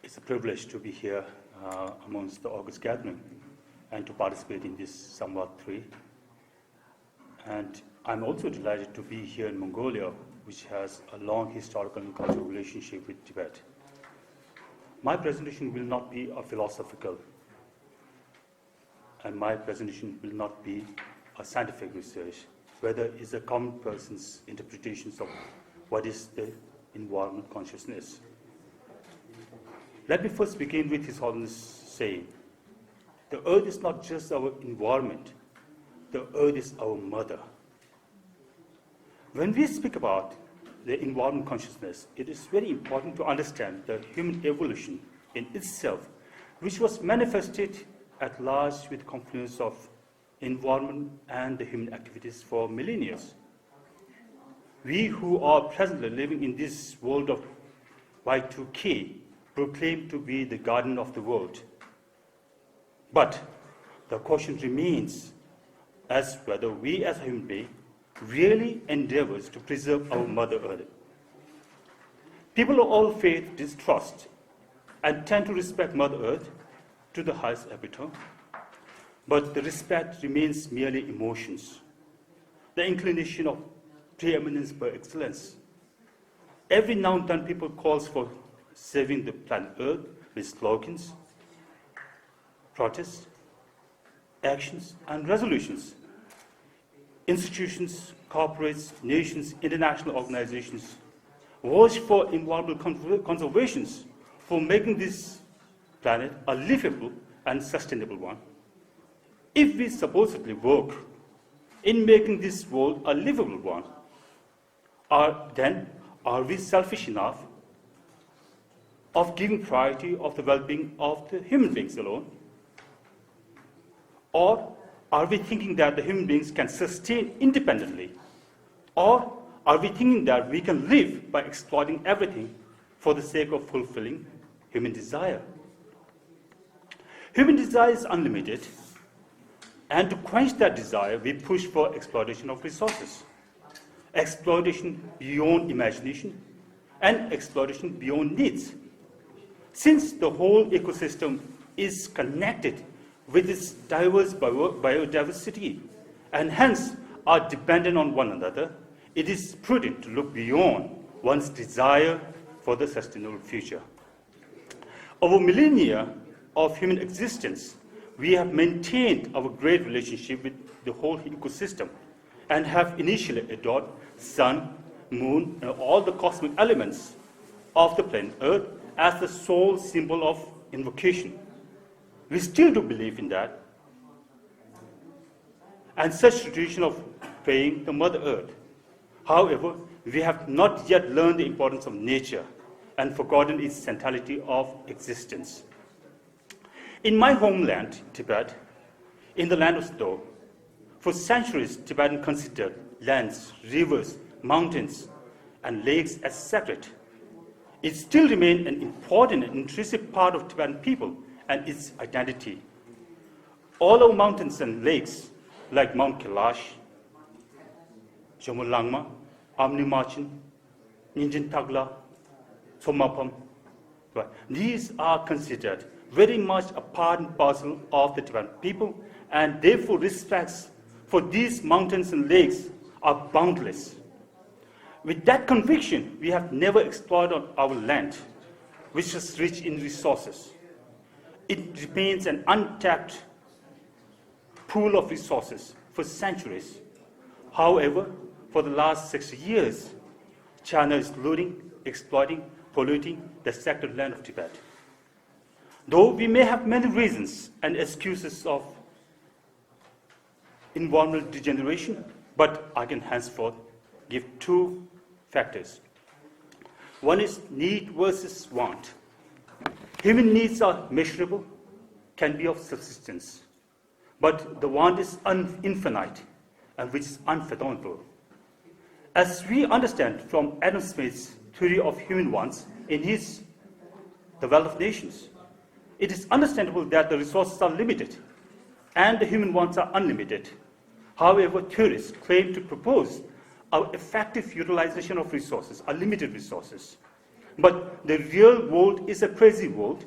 It's a privilege to be here amongst the August gathering and to participate in this Samvad 3. And I'm also delighted to be here in Mongolia, which has a long historical and cultural relationship with Tibet. My presentation will not be a philosophical, and my presentation will not be a scientific research, whether it's a common person's interpretations of what is the environment consciousness. Let me first begin with His Holiness saying, the earth is not just our environment, the earth is our mother. When we speak about the environment consciousness, it is very important to understand the human evolution in itself, which was manifested at large with the confluence of environment and the human activities for millennia. We who are presently living in this world of Y2K proclaim to be the garden of the world. But the question remains as whether we as human beings really endeavors to preserve our Mother Earth. People of all faith distrust and tend to respect Mother Earth to the highest epitome, but the respect remains merely emotions, the inclination of preeminence by excellence. Every now and then people calls for saving the planet Earth with slogans, protests, actions, and resolutions. Institutions, corporates, nations, international organizations work for environmental conservation, for making this planet a livable and sustainable one. If we supposedly work in making this world a livable one, then are we selfish enough of giving priority of the well-being of the human beings alone? Or are we thinking that the human beings can sustain independently? Or are we thinking that we can live by exploiting everything for the sake of fulfilling human desire? Human desire is unlimited, and to quench that desire, we push for exploitation of resources, exploitation beyond imagination, and exploitation beyond needs. Since the whole ecosystem is connected with its diverse biodiversity, and hence are dependent on one another, it is prudent to look beyond one's desire for the sustainable future. Over millennia of human existence, we have maintained our great relationship with the whole ecosystem and have initially adored sun, moon, and all the cosmic elements of the planet Earth as the sole symbol of invocation. We still do believe in that, and such tradition of praying the Mother Earth. However, we have not yet learned the importance of nature and forgotten its centrality of existence. In my homeland, Tibet, in the land of snow, for centuries Tibetans considered lands, rivers, mountains, and lakes as sacred. It still remains an important and intrinsic part of Tibetan people and its identity. All our mountains and lakes, like Mount Kailash, Jomolangma, Amnimachin, Ninjin Tagla, Tsomapam, these are considered very much a part and parcel of the Tibetan people, and therefore respects for these mountains and lakes are boundless. With that conviction, we have never exploited our land, which is rich in resources. It remains an untapped pool of resources for centuries. However, for the last 60 years, China is looting, exploiting, polluting the sacred land of Tibet. Though we may have many reasons and excuses of environmental degeneration, but I can henceforth give two factors. One is need versus want. Human needs are measurable, can be of subsistence, but the want is infinite and which is unfathomable. As we understand from Adam Smith's theory of human wants in his The Wealth of Nations, it is understandable that the resources are limited and the human wants are unlimited. However, theorists claim to propose an effective utilization of resources, unlimited resources. But the real world is a crazy world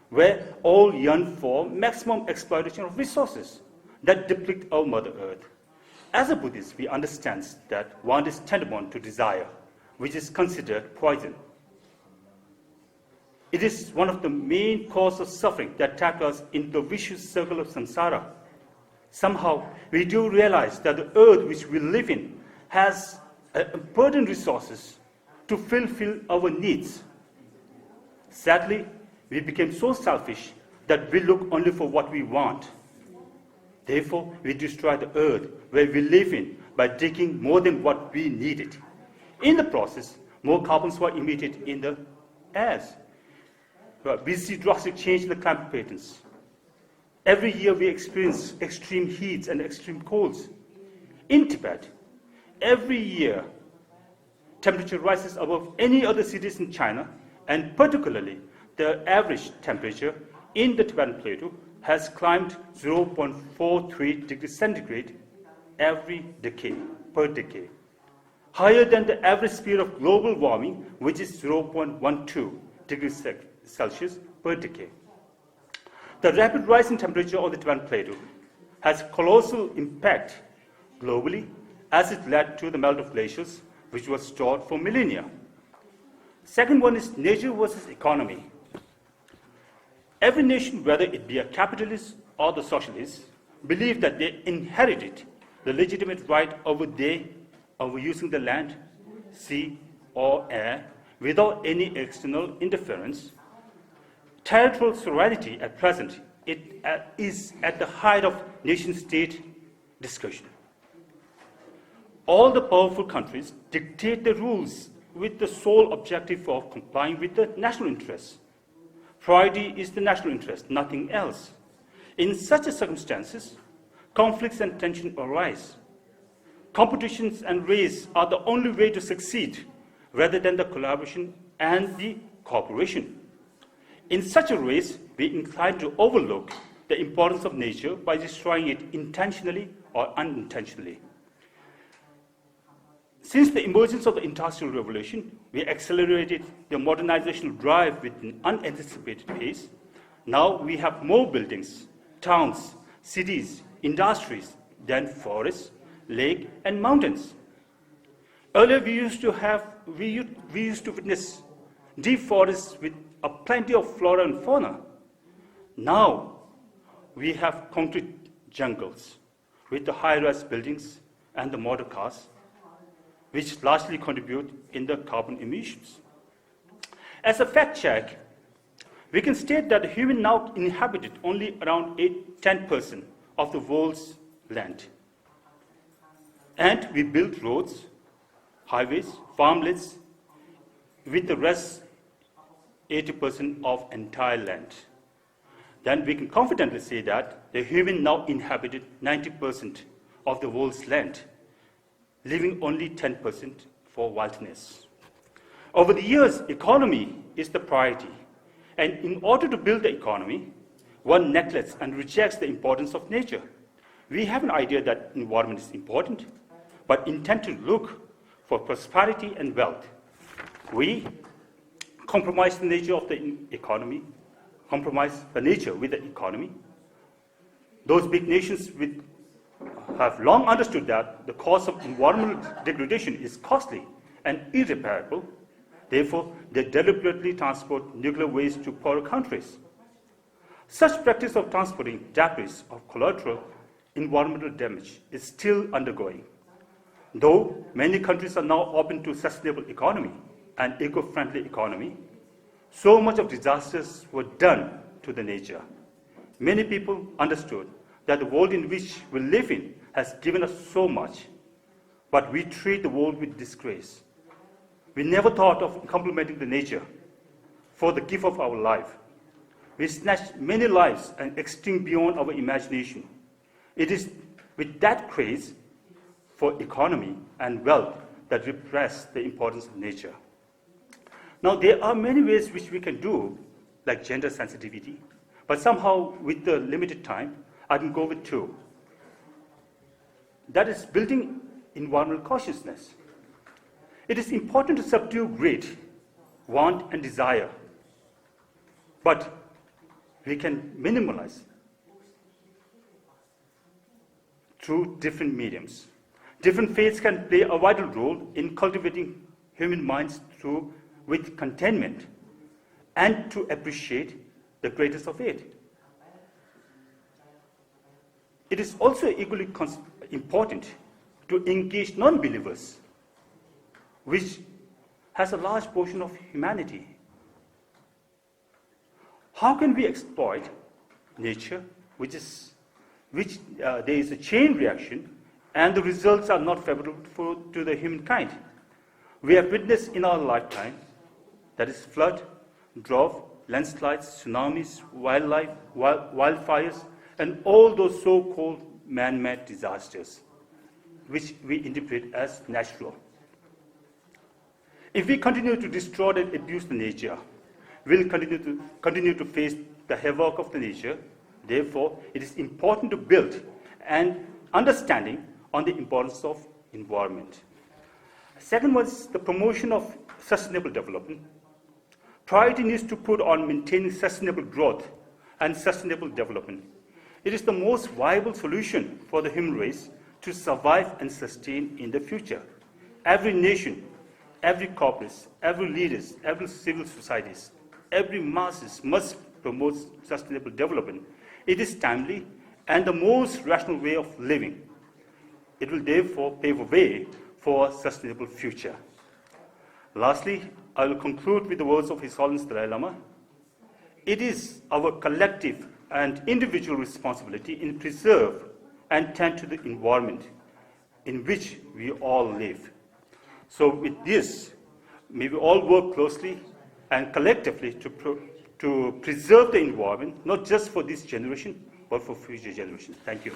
where all yearn for maximum exploitation of resources that deplete our Mother Earth. As a Buddhist, we understand that one is tantamount to desire, which is considered poison. It is one of the main causes of suffering that tackles us into the vicious circle of samsara. Somehow, we do realize that the earth which we live in has abundant resources to fulfill our needs. Sadly, we became so selfish that we look only for what we want. Therefore, we destroy the earth where we live in by digging more than what we needed. In the process, more carbons were emitted in the air. We see drastic change in the climate patterns. Every year we experience extreme heats and extreme colds. In Tibet, every year temperature rises above any other cities in China, and particularly the average temperature in the Tibetan plateau has climbed 0.43 degrees centigrade every decade, per decade, higher than the average speed of global warming, which is 0.12 degrees Celsius per decade. The rapid rise in temperature on the Tibetan plateau has colossal impact globally, as it led to the melt of glaciers, which was stored for millennia. Second one is nature versus economy. Every nation, whether it be a capitalist or the socialist, believe that they inherited the legitimate right over using the land, sea, or air without any external interference. Territorial sovereignty at present is at the height of nation-state discussion. All the powerful countries dictate the rules with the sole objective of complying with the national interests. Priority is the national interest, nothing else. In such circumstances, conflicts and tension arise. Competitions and race are the only way to succeed, rather than the collaboration and the cooperation. In such a race, we incline to overlook the importance of nature by destroying it intentionally or unintentionally. Since the emergence of the Industrial Revolution, we accelerated the modernizational drive with an unanticipated pace. Now we have more buildings, towns, cities, industries than forests, lakes, and mountains. Earlier, we used to witness deep forests with a plenty of flora and fauna. Now, we have concrete jungles with the high-rise buildings and the motor cars, which largely contribute in the carbon emissions. As a fact check, we can state that the human now inhabited only around 10% of the world's land. And we build roads, highways, farmlands, with the rest 80% of entire land. Then we can confidently say that the human now inhabited 90% of the world's land, leaving only 10% for wilderness. Over the years, economy is the priority. And in order to build the economy, one neglects and rejects the importance of nature. We have an idea that environment is important, but intend to look for prosperity and wealth. We compromise the nature of the economy, compromise the nature with the economy. Those big nations have long understood that the cost of environmental degradation is costly and irreparable. Therefore, they deliberately transport nuclear waste to poorer countries. Such practice of transporting debris of collateral environmental damage is still undergoing. Though many countries are now open to sustainable economy and eco-friendly economy, so much of disasters were done to the nature. Many people understood that the world in which we live in has given us so much, but we treat the world with disgrace. We never thought of complimenting the nature for the gift of our life. We snatched many lives and extinct beyond our imagination. It is with that craze for economy and wealth that repress the importance of nature. Now, there are many ways which we can do, like gender sensitivity, but somehow with the limited time, I can go with two. That is building environmental consciousness. It is important to subdue greed want, and desire. But we can minimalize through different mediums. Different faiths can play a vital role in cultivating human minds with contentment and to appreciate the greatest of it. It is also equally important to engage non-believers, which has a large portion of humanity. How can we exploit nature, which there is a chain reaction, and the results are not favorable to the humankind? We have witnessed in our lifetime, that is flood, drought, landslides, tsunamis, wildfires, and all those so-called man-made disasters, which we interpret as natural. If we continue to destroy and abuse the nature, we'll continue to face the havoc of the nature. Therefore, it is important to build an understanding on the importance of environment. Second was the promotion of sustainable development. Priority needs to put on maintaining sustainable growth and sustainable development. It is the most viable solution for the human race to survive and sustain in the future. Every nation, every corporate, every leaders, every civil societies, every masses must promote sustainable development. It is timely and the most rational way of living. It will therefore pave a way for a sustainable future. Lastly, I will conclude with the words of His Holiness Dalai Lama. It is our collective and individual responsibility to preserve and tend to the environment in which we all live. So with this, may we all work closely and collectively to preserve the environment, not just for this generation, but for future generations. Thank you.